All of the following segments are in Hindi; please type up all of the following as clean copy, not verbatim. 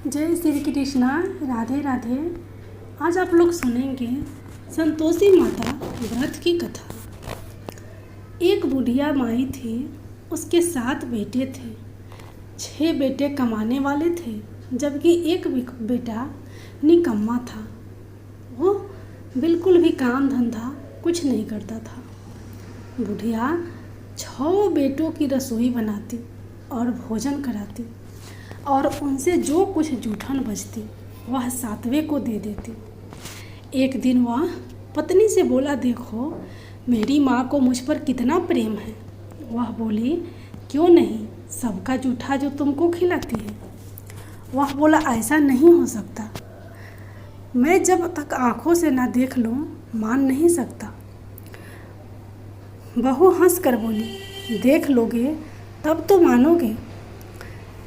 जय श्री कृष्णा। राधे राधे। आज आप लोग सुनेंगे संतोषी माता व्रत की कथा। एक बुढ़िया माई थी, उसके 7 बेटे थे। 6 बेटे कमाने वाले थे, जबकि एक बेटा निकम्मा था। वो बिल्कुल भी काम धंधा कुछ नहीं करता था। बुढ़िया 6 बेटों की रसोई बनाती और भोजन कराती, और उनसे जो कुछ जूठन बचती वह 7वें को दे देती। एक दिन वह पत्नी से बोला, देखो मेरी माँ को मुझ पर कितना प्रेम है। वह बोली, क्यों नहीं, सबका जूठा जो तुमको खिलाती है। वह बोला, ऐसा नहीं हो सकता, मैं जब तक आँखों से ना देख लूँ मान नहीं सकता। बहू हंस कर बोली, देख लोगे तब तो मानोगे।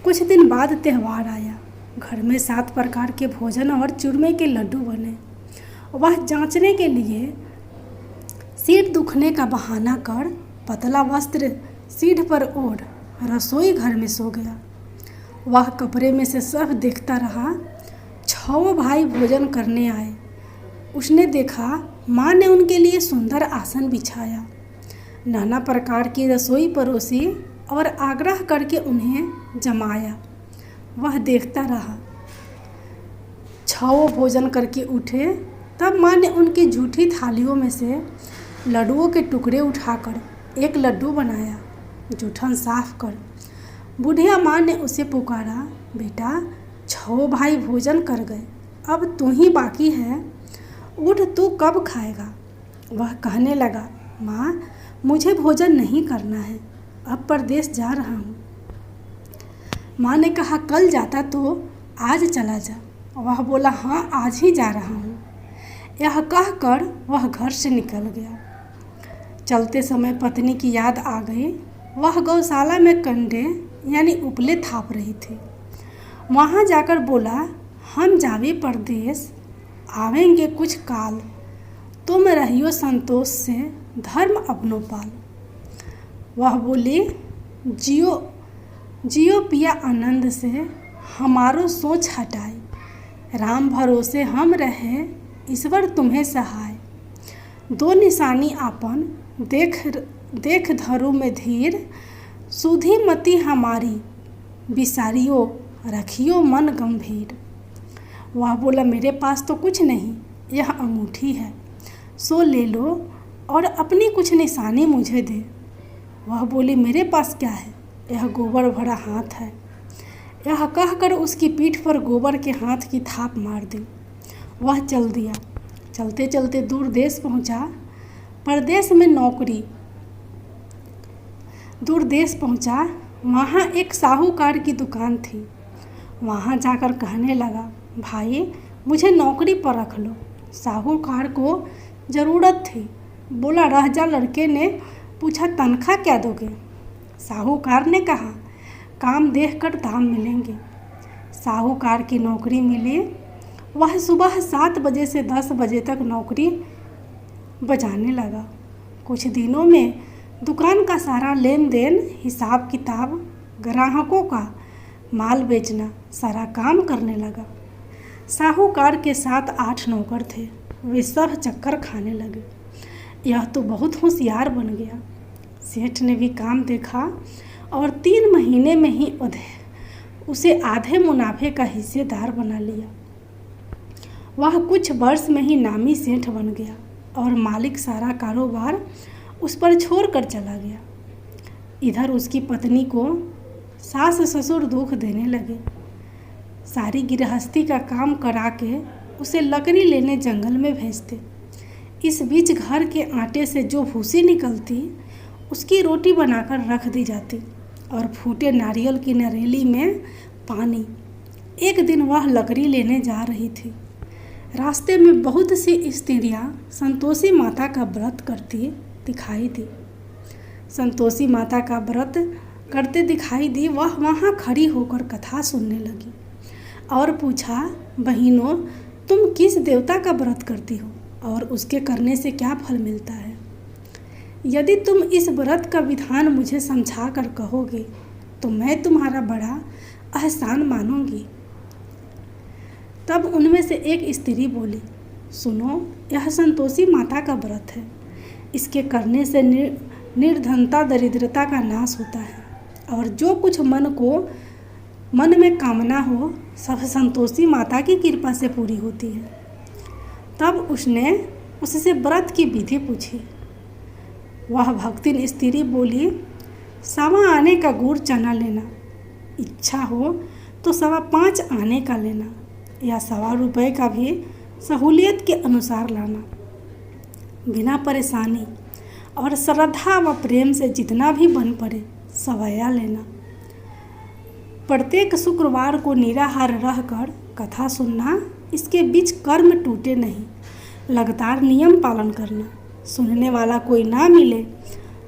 कुछ दिन बाद त्यौहार आया। घर में 7 प्रकार के भोजन और चूरमे के लड्डू बने। वह जांचने के लिए सिर दुखने का बहाना कर पतला वस्त्र सीढ़ पर ओढ़ रसोई घर में सो गया। वह कपड़े में से सब देखता रहा। 6 भाई भोजन करने आए। उसने देखा माँ ने उनके लिए सुंदर आसन बिछाया, नाना प्रकार की रसोई परोसी और आग्रह करके उन्हें जमाया। वह देखता रहा। 6 भोजन करके उठे, तब माँ ने उनकी झूठी थालियों में से लड्डुओं के टुकड़े उठाकर एक लड्डू बनाया। जूठन साफ कर बुढ़िया माँ ने उसे पुकारा, बेटा 6 भाई भोजन कर गए, अब तू ही बाकी है, उठ, तू कब खाएगा। वह कहने लगा, माँ मुझे भोजन नहीं करना है, अब परदेश जा रहा हूँ। माँ ने कहा, कल जाता तो आज चला जा। वह बोला, हाँ आज ही जा रहा हूँ। यह कहकर वह घर से निकल गया। चलते समय पत्नी की याद आ गई। वह गौशाला में कंडे यानी उपले थाप रही थी। वहाँ जाकर बोला, हम जावे परदेश, आवेंगे कुछ काल, तुम रहियो संतोष से, धर्म अपनो पाल। वह बोली, जियो जियो पिया आनंद से, हमारो सोच हटाए, राम भरोसे हम रहे, ईश्वर तुम्हें सहाय। 2 निशानी आपन देख धरू में धीर, सुधी मति हमारी, बिसारियो रखियो मन गंभीर। वह बोला, मेरे पास तो कुछ नहीं, यह अंगूठी है, सो ले लो और अपनी कुछ निशानी मुझे दे। वह बोली, मेरे पास क्या है, यह गोबर भरा हाथ है। यह कहकर उसकी पीठ पर गोबर के हाथ की थाप मार दी। वह चल दिया। चलते चलते दूर देश पहुंचा। परदेश में नौकरी। दूर देश पहुंचा, वहाँ एक साहूकार की दुकान थी। वहाँ जाकर कहने लगा, भाई मुझे नौकरी पर रख लो। साहूकार को ज़रूरत थी। बोला, रह जा। लड़के ने पूछा, तनख्वाह क्या दोगे। साहूकार ने कहा, काम देखकर दाम मिलेंगे। साहूकार की नौकरी मिली। वह सुबह 7 बजे से 10 बजे तक नौकरी बजाने लगा। कुछ दिनों में दुकान का सारा लेन देन, हिसाब किताब, ग्राहकों का माल बेचना, सारा काम करने लगा। साहूकार के 7-8 नौकर थे। वे सब चक्कर खाने लगे। यह तो बहुत होशियार बन गया। सेठ ने भी काम देखा और 3 महीने में ही उसे आधे मुनाफे का हिस्सेदार बना लिया। वह कुछ वर्ष में ही नामी सेठ बन गया और मालिक सारा कारोबार उस पर छोड़कर चला गया। इधर उसकी पत्नी को सास ससुर दुख देने लगे। सारी गृहस्थी का काम करा के उसे लकड़ी लेने जंगल में भेजते। इस बीच घर के आटे से जो भूसी निकलती, उसकी रोटी बनाकर रख दी जाती और फूटे नारियल की नरेली में पानी। एक दिन वह लकड़ी लेने जा रही थी। रास्ते में बहुत सी स्त्रियां संतोषी माता का व्रत करती दिखाई दी। संतोषी माता का व्रत करते दिखाई दी। वह वहाँ खड़ी होकर कथा सुनने लगी और पूछा, बहनों तुम किस देवता का व्रत करती हो और उसके करने से क्या फल मिलता है। यदि तुम इस व्रत का विधान मुझे समझा कर कहोगे तो मैं तुम्हारा बड़ा एहसान मानूंगी। तब उनमें से एक स्त्री बोली, सुनो, यह संतोषी माता का व्रत है। इसके करने से निर्धनता दरिद्रता का नाश होता है और जो कुछ मन में कामना हो सब संतोषी माता की कृपा से पूरी होती है। तब उसने उससे व्रत की विधि पूछी। वह भक्तिन स्त्री बोली, 1.25 आने का गुड़ चना लेना, इच्छा हो तो 5.25 आने का लेना या 1.25 रुपये का भी सहूलियत के अनुसार लाना। बिना परेशानी और श्रद्धा व प्रेम से जितना भी बन पड़े सवैया लेना। प्रत्येक शुक्रवार को निराहार रहकर कथा सुनना, इसके बीच कर्म टूटे नहीं। लगातार नियम पालन करना। सुनने वाला कोई ना मिले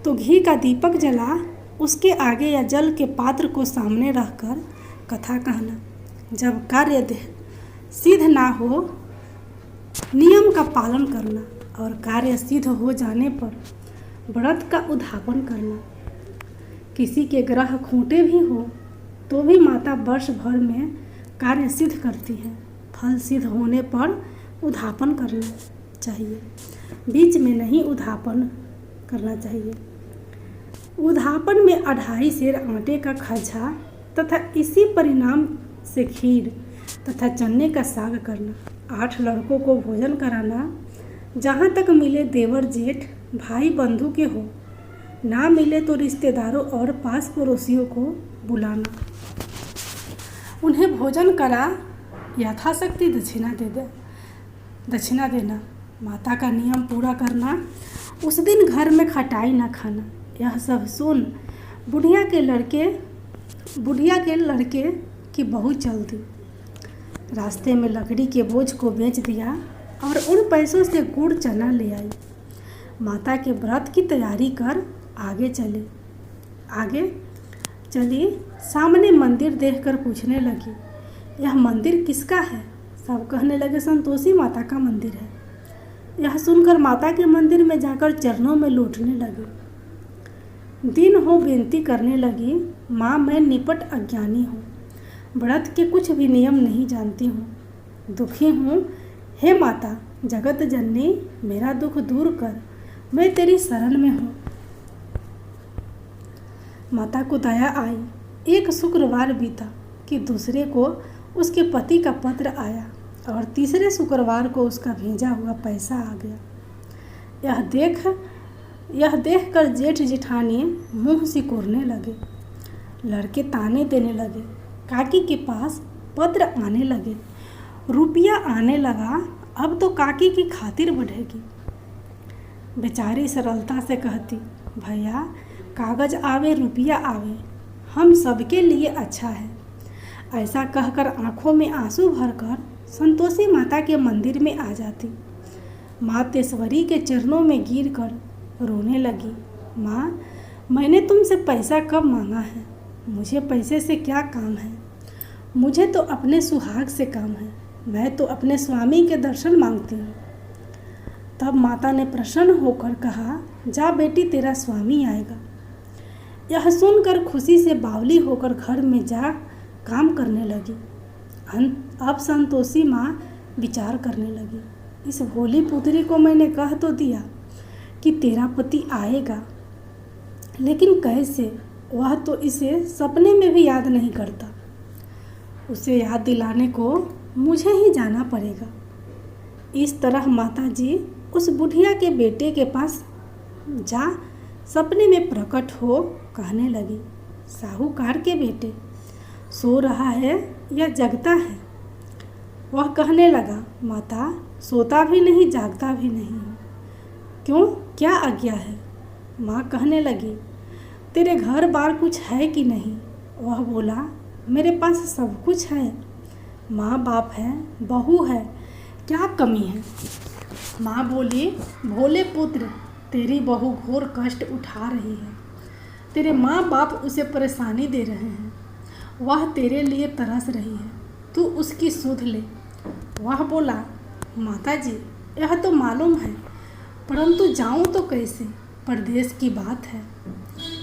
तो घी का दीपक जला उसके आगे या जल के पात्र को सामने रखकर कथा कहना। जब कार्य सिद्ध ना हो नियम का पालन करना और कार्य सिद्ध हो जाने पर व्रत का उद्यापन करना। किसी के ग्रह खूंटे भी हो तो भी माता वर्ष भर में कार्य सिद्ध करती है। फल सिद्ध होने पर उद्यापन करना चाहिए, बीच में नहीं उद्यापन करना चाहिए। उद्यापन में 2.5 सेर आटे का खजा तथा इसी परिणाम से खीर तथा चने का साग करना। 8 लड़कों को भोजन कराना। जहाँ तक मिले देवर जेठ भाई बंधु के हो, ना मिले तो रिश्तेदारों और पास पड़ोसियों को बुलाना। उन्हें भोजन करा यथाशक्ति दक्षिणा देना। माता का नियम पूरा करना। उस दिन घर में खटाई न खाना। यह सब सुन बुढ़िया के लड़के की बहू चल दी। रास्ते में लकड़ी के बोझ को बेच दिया और उन पैसों से गुड़ चना ले आई। माता के व्रत की तैयारी कर आगे चली। सामने मंदिर देखकर पूछने लगी, यह मंदिर किसका है? सब कहने लगे, संतोषी माता का मंदिर है। यह सुनकर माता के मंदिर में जाकर चरणों में लौटने लगी। दिन हो बेनती करने लगी, माँ मैं निपट अज्ञानी हूँ, व्रत के कुछ भी नियम नहीं जानती हूँ, दुखी हूँ। हे माता जगत जननी, मेरा दुख दूर कर, मैं तेरी शरण में हूँ। माता को दया आई। एक शुक्रवार बीता कि दूसरे को उसके पति का पत्र आया और तीसरे शुक्रवार को उसका भेजा हुआ पैसा आ गया। यह देख कर जेठ जेठानी मुंह सिकोड़ने लगे। लड़के ताने देने लगे। काकी के पास पत्र आने लगे, रुपया आने लगा, अब तो काकी की खातिर बढ़ेगी। बेचारी सरलता से कहती, भैया कागज आवे रुपया आवे, हम सबके लिए अच्छा है। ऐसा कहकर आंखों में आंसू भरकर संतोषी माता के मंदिर में आ जाती। माँ तेश्वरी के चरणों में गिरकर रोने लगी। माँ मैंने तुमसे पैसा कब मांगा है? मुझे पैसे से क्या काम है? मुझे तो अपने सुहाग से काम है। मैं तो अपने स्वामी के दर्शन मांगती हूँ। तब माता ने प्रसन्न होकर कहा, जा बेटी तेरा स्वामी आएगा। यह सुनकर खुशी से बावली होकर घर में जा काम करने लगी। अब संतोषी माँ विचार करने लगी, इस भोली पुत्री को मैंने कह तो दिया कि तेरा पति आएगा, लेकिन कैसे? वह तो इसे सपने में भी याद नहीं करता। उसे याद दिलाने को मुझे ही जाना पड़ेगा। इस तरह माता जी उस बुढ़िया के बेटे के पास जा सपने में प्रकट हो कहने लगी, साहूकार के बेटे सो रहा है या जगता है? वह कहने लगा, माता सोता भी नहीं जागता भी नहीं हूँ। क्यों, क्या आज्ञा है? माँ कहने लगी, तेरे घर बार कुछ है कि नहीं? वह बोला, मेरे पास सब कुछ है, माँ बाप है, बहू है, क्या कमी है? माँ बोली, भोले पुत्र तेरी बहू घोर कष्ट उठा रही है, तेरे माँ बाप उसे परेशानी दे रहे हैं, वह तेरे लिए तरस रही है, तू उसकी सुध ले। वह बोला, माता जी यह तो मालूम है, परंतु जाऊं तो कैसे? परदेश की बात है,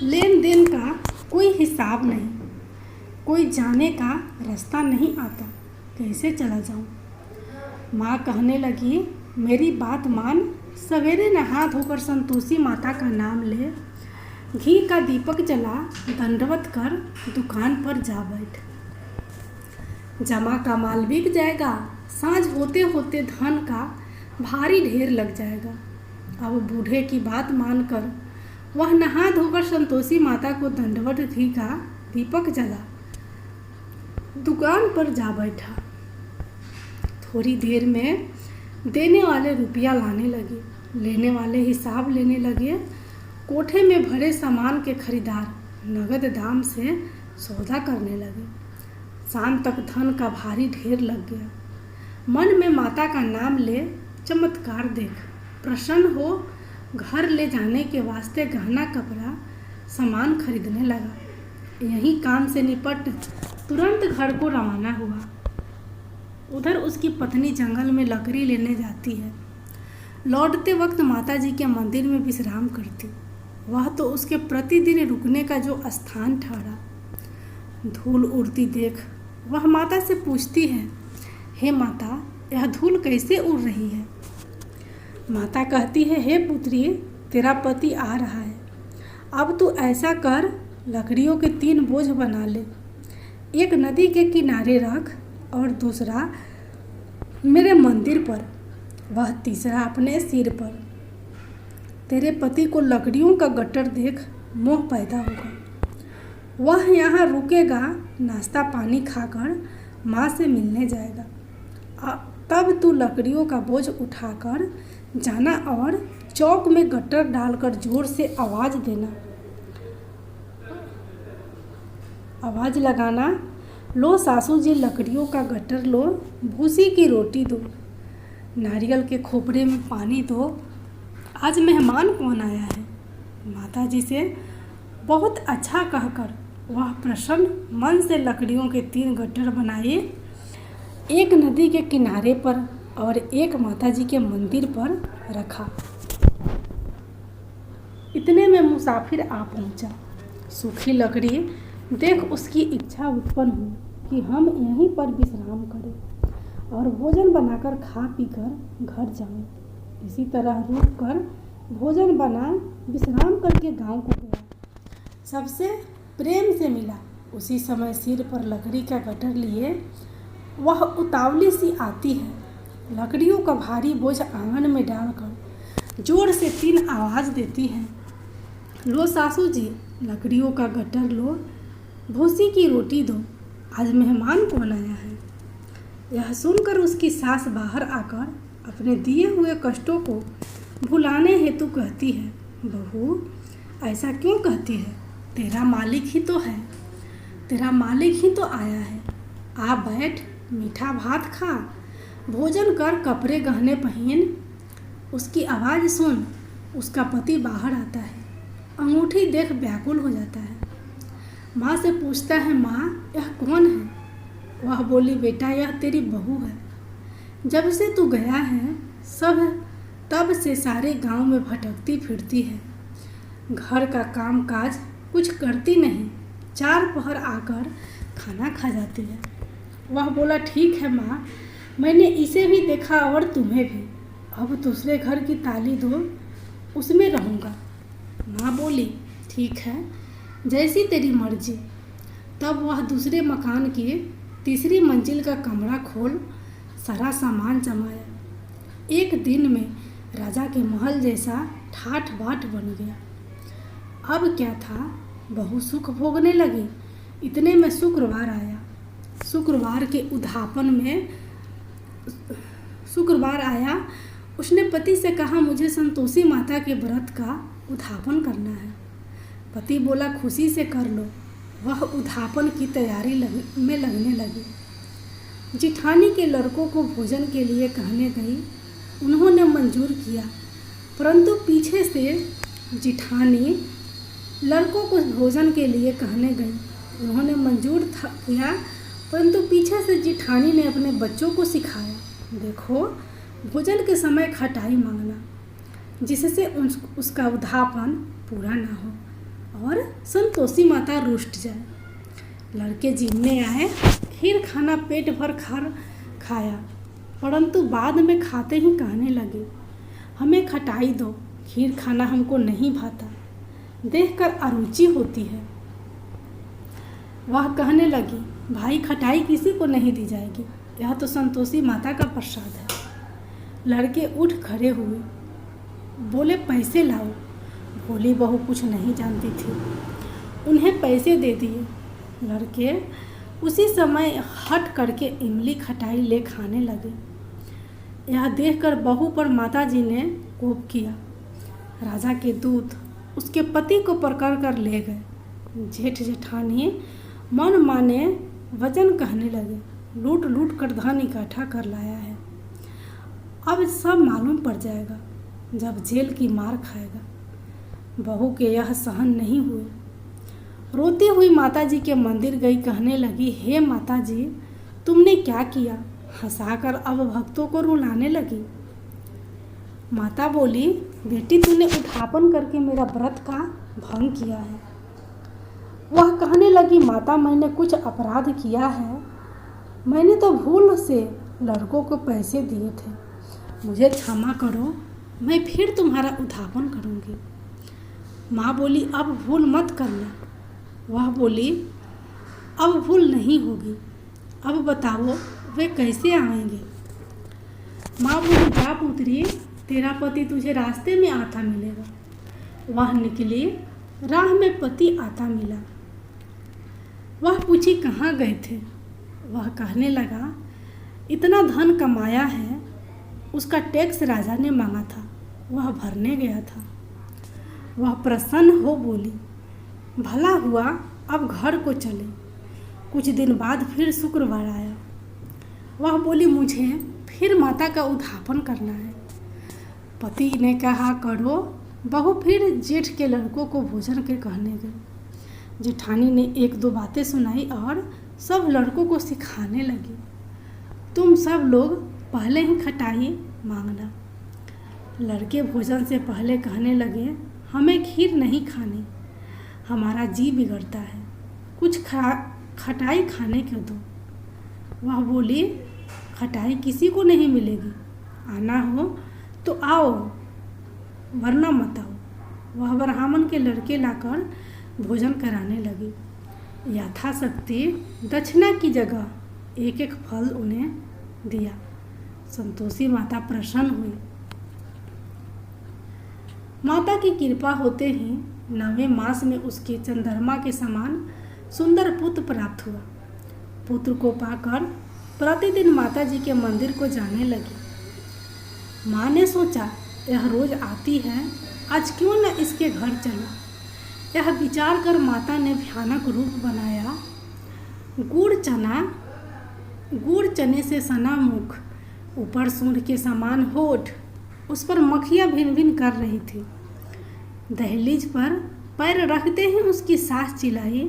लेन देन का कोई हिसाब नहीं, कोई जाने का रास्ता नहीं आता, कैसे चला जाऊं? माँ कहने लगी, मेरी बात मान, सवेरे नहा धोकर संतोषी माता का नाम ले, घी का दीपक जला, दंडवत कर दुकान पर जा बैठ। जमा का माल बिक जाएगा, सांझ होते होते धन का भारी ढेर लग जाएगा। अब बूढ़े की बात मानकर वह नहा धोकर संतोषी माता को दंडवत घी का दीपक जला दुकान पर जा बैठा। थोड़ी देर में देने वाले रुपया लाने लगे, लेने वाले हिसाब लेने लगे। कोठे में भरे सामान के खरीदार नगद दाम से सौदा करने लगे। शाम तक धन का भारी ढेर लग गया। मन में माता का नाम ले, चमत्कार देख, प्रसन्न हो, घर ले जाने के वास्ते गहना कपड़ा सामान खरीदने लगा। यही काम से निपट तुरंत घर को रवाना हुआ। उधर उसकी पत्नी जंगल में लकड़ी लेने जाती है। लौटते वक्त माता जी के मंदिर में विश्राम करती। वह तो उसके प्रतिदिन रुकने का जो स्थान ठहरा। धूल उड़ती देख वह माता से पूछती है, हे माता, यह धूल कैसे उड़ रही है? माता कहती है, हे पुत्री, तेरा पति आ रहा है। अब तू ऐसा कर, लकड़ियों के 3 बोझ बना ले। एक नदी के किनारे रख और दूसरा मेरे मंदिर पर, वह तीसरा अपने सिर पर। तेरे पति को लकड़ियों का गट्टर देख मोह पैदा होगा। वह यहाँ रुकेगा, नाश्ता पानी खाकर माँ से मिलने जाएगा। तब तू लकड़ियों का बोझ उठाकर जाना और चौक में गट्टर डालकर जोर से आवाज़ देना, आवाज़ लगाना, लो सासू जी लकड़ियों का गट्टर लो, भूसी की रोटी दो, नारियल के खोपड़े में पानी दो, आज मेहमान कौन आया है। माता जी से बहुत अच्छा कहकर वह प्रसन्न मन से लकड़ियों के 3 गट्टर बनाए, एक नदी के किनारे पर और एक माता जी के मंदिर पर रखा। इतने में मुसाफिर आ पहुंचा। सूखी लकड़ी देख उसकी इच्छा उत्पन्न हुई कि हम यहीं पर विश्राम करें और भोजन बनाकर खा पीकर घर जाएं। इसी तरह रुककर भोजन बना विश्राम करके गांव को गया। सबसे प्रेम से मिला। उसी समय सिर पर लकड़ी का गट्टर लिए वह उतावली सी आती है। लकड़ियों का भारी बोझ आंगन में डालकर जोर से 3 आवाज़ देती है, लो सासू जी लकड़ियों का गट्टर लो, भूसी की रोटी दो, आज मेहमान कौन आया है। यह सुनकर उसकी सास बाहर आकर अपने दिए हुए कष्टों को भुलाने हेतु कहती है, बहू ऐसा क्यों कहती है, तेरा मालिक ही तो है, तेरा मालिक ही तो आया है। आ बैठ, मीठा भात खा, भोजन कर, कपड़े गहने पहन। उसकी आवाज़ सुन उसका पति बाहर आता है। अंगूठी देख व्याकुल हो जाता है। माँ से पूछता है, माँ यह कौन है। वह बोली, बेटा यह तेरी बहू है। जब से तू गया है सब तब से सारे गांव में भटकती फिरती है। घर का काम काज कुछ करती नहीं, 4 पहर आकर खाना खा जाती है। वह बोला, ठीक है माँ, मैंने इसे भी देखा और तुम्हें भी। अब दूसरे घर की ताली दो, उसमें रहूँगा। माँ बोली, ठीक है, जैसी तेरी मर्जी। तब वह दूसरे मकान की 3री मंजिल का कमरा खोल सारा सामान जमाया। एक दिन में राजा के महल जैसा ठाठ बाट बन गया। अब क्या था, बहू सुख भोगने लगी। इतने में शुक्रवार आया। शुक्रवार आया। उसने पति से कहा, मुझे संतोषी माता के व्रत का उद्यापन करना है। पति बोला, खुशी से कर लो। वह उद्यापन की तैयारी में लगने लगी। जिठानी के लड़कों को भोजन के लिए कहने गई। उन्होंने मंजूर किया, परंतु पीछे से जिठानी लड़कों को भोजन के लिए कहने गई। उन्होंने मंजूर किया, परंतु पीछे से जिठानी ने अपने बच्चों को सिखाया, देखो भोजन के समय खटाई मांगना, जिससे उसका उद्यापन पूरा ना हो और संतोषी माता रुष्ट जाए। लड़के जिमने आए, खीर खाना पेट भर खाया। परंतु बाद में खाते ही कहने लगे, हमें खटाई दो, खीर खाना हमको नहीं भाता, देखकर अरुचि होती है। वह कहने लगी, भाई खटाई किसी को नहीं दी जाएगी, यह तो संतोषी माता का प्रसाद है। लड़के उठ खड़े हुए, बोले पैसे लाओ। भोली बहू कुछ नहीं जानती थी, उन्हें पैसे दे दिए। लड़के उसी समय हट करके इमली खटाई ले खाने लगे। यह देखकर बहू पर माताजी ने कोप किया। राजा के दूत उसके पति को पकड़ कर ले गए। जेठ जेठानी मन माने वचन कहने लगे, लूट लूट कर धन इकट्ठा कर लाया है, अब सब मालूम पड़ जाएगा जब जेल की मार खाएगा। बहू के यह सहन नहीं हुए। रोती हुई माताजी के मंदिर गई, कहने लगी, हे माताजी, तुमने क्या किया? हंसाकर अब भक्तों को रुलाने लगी। माता बोली, बेटी तूने उठापन करके मेरा व्रत का भंग किया है। वह कहने लगी, माता मैंने कुछ अपराध किया है, मैंने तो भूल से लड़कों को पैसे दिए थे, मुझे क्षमा करो, मैं फिर तुम्हारा उद्धापन करूंगी। माँ बोली, अब भूल मत करना। वह बोली, अब भूल नहीं होगी, अब बताओ वे कैसे आएंगे। माँ बोली, जा पुत्री, तेरा पति तुझे रास्ते में आता मिलेगा। वह निकली, राह में पति आता मिला। वह पूछी, कहाँ गए थे? वह कहने लगा, इतना धन कमाया है, उसका टैक्स राजा ने मांगा था, वह भरने गया था। वह प्रसन्न हो बोली, भला हुआ, अब घर को चले। कुछ दिन बाद फिर शुक्रवार आया। वह बोली, मुझे फिर माता का उद्धापन करना है। पति ने कहा, करो। बहू फिर जेठ के लड़कों को भोजन के कहने गई। जेठानी ने एक दो बातें सुनाई और सब लड़कों को सिखाने लगी, तुम सब लोग पहले ही खटाई मांगना। लड़के भोजन से पहले कहने लगे, हमें खीर नहीं खानी, हमारा जी बिगड़ता है, कुछ खटाई खाने को दो। वह बोली, खटाई किसी को नहीं मिलेगी, आना हो तो आओ, वरना मत आओ। वह ब्राह्मण के लड़के लाकर भोजन कराने लगी। यथाशक्ति दक्षिणा की जगह एक एक फल उन्हें दिया। संतोषी माता प्रसन्न हुई। माता की कृपा होते ही 9वें मास में उसके चंद्रमा के समान सुंदर पुत्र प्राप्त हुआ। पुत्र को पाकर प्रतिदिन माता जी के मंदिर को जाने लगी। माँ ने सोचा, यह रोज आती है, आज क्यों न इसके घर चलो। यह विचार कर माता ने भयानक रूप बनाया। गुड़ चने से सना मुख, ऊपर सूंड के समान होठ, उस पर मक्खियाँ भिन भिन कर रही थी। दहलीज पर पैर रखते ही उसकी सास चिल्लाई,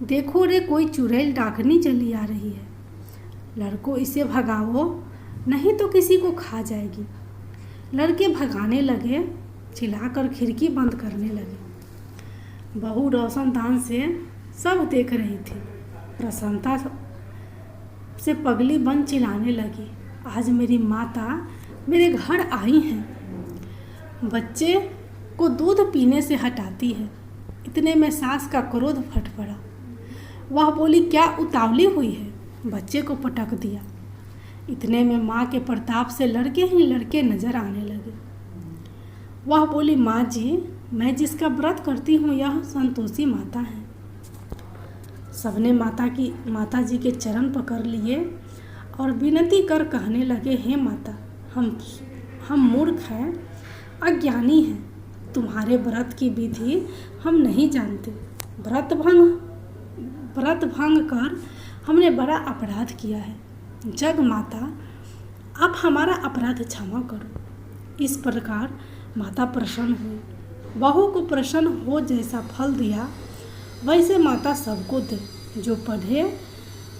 देखो रे, कोई चुड़ैल डाकनी चली आ रही है, लड़कों इसे भगाओ, नहीं तो किसी को खा जाएगी। लड़के भगाने लगे, चिल्लाकर खिड़की बंद करने लगे। बहू रोशनदान से सब देख रही थी। प्रसन्नता से पगली बन चिल्लाने लगी, आज मेरी माता मेरे घर आई हैं, बच्चे को दूध पीने से हटाती है। इतने में सास का क्रोध फट पड़ा। वह बोली, क्या उतावली हुई है, बच्चे को पटक दिया। इतने में माँ के प्रताप से लड़के ही लड़के नजर आने लगे। वह बोली, माँ जी, मैं जिसका व्रत करती हूँ यह संतोषी माता है। सबने माता जी के चरण पकड़ लिए और विनती कर कहने लगे, हे माता, हम मूर्ख हैं, अज्ञानी हैं, तुम्हारे व्रत की विधि हम नहीं जानते। व्रत भंग कर हमने बड़ा अपराध किया है। जग माता, आप हमारा अपराध क्षमा करो। इस प्रकार माता प्रसन्न हुई। बहू को प्रसन्न हो जैसा फल दिया वैसे माता सबको दे, जो पढ़े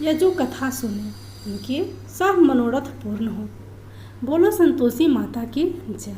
या जो कथा सुने, उनके सब मनोरथ पूर्ण हो। बोलो संतोषी माता की जय।